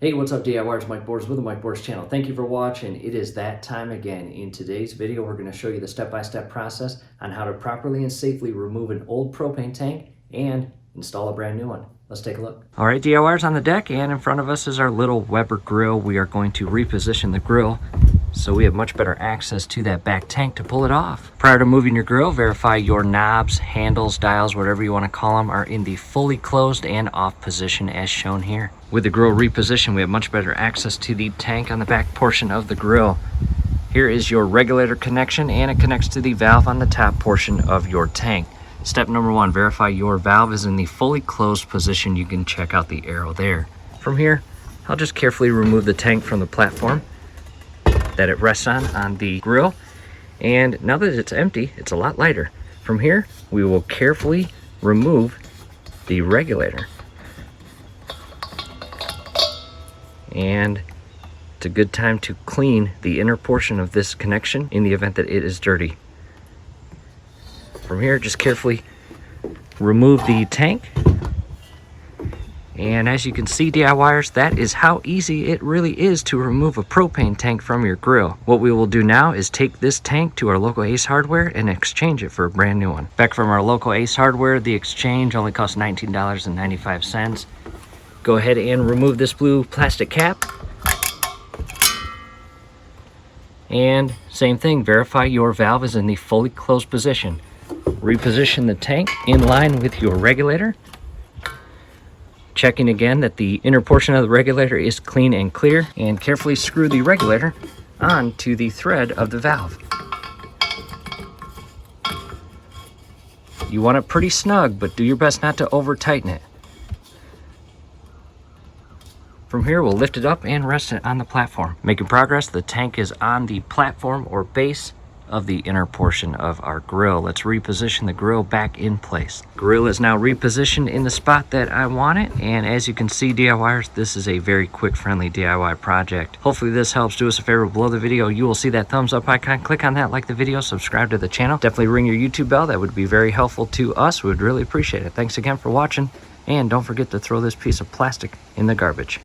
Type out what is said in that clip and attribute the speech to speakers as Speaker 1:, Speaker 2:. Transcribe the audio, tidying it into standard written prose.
Speaker 1: Hey, what's up DIYers? Mike Borders with the Mike Borders channel. Thank you for watching. It is that time again. In today's video, we're going to show you the step-by-step process on how to properly and safely remove an old propane tank and install a brand new one. Let's take a look. All right, DIYers, on the deck and in front of us is our little Weber grill. We are going to reposition the grill so we have much better access to that back tank to pull it off. Prior to moving your grill, verify your knobs, handles, dials, whatever you want to call them, are in the fully closed and off position as shown here. With the grill repositioned, we have much better access to the tank on the back portion of the grill. Here is your regulator connection, and it connects to the valve on the top portion of your tank. Step number one, verify your valve is in the fully closed position. You can check out the arrow there. From here, I'll just carefully remove the tank from the platform that it rests on the grill. And now that it's empty, it's a lot lighter. From here, we will carefully remove the regulator. And it's a good time to clean the inner portion of this connection in the event that it is dirty. From here, just carefully remove the tank. And as you can see, DIYers, that is how easy it really is to remove a propane tank from your grill. What we will do now is take this tank to our local Ace Hardware and exchange it for a brand new one. Back from our local Ace Hardware, the exchange only costs $19.95. Go ahead and remove this blue plastic cap. And same thing, verify your valve is in the fully closed position. Reposition the tank in line with your regulator. Checking again that the inner portion of the regulator is clean and clear, and carefully screw the regulator onto the thread of the valve. You want it pretty snug, but do your best not to over tighten it. From here, we'll lift it up and rest it on the platform. Making progress, the tank is on the platform or base of the inner portion of our grill. Let's reposition the grill back in place. Grill is now repositioned in the spot that I want it, and as you can see, DIYers, this is a very quick, friendly DIY project. Hopefully this helps. Do us a favor, below the video you will see that thumbs up icon. Click on that, like the video, subscribe to the channel. Definitely ring your YouTube bell. That would be very helpful to us. We would really appreciate it. Thanks again for watching, and don't forget to throw this piece of plastic in the garbage.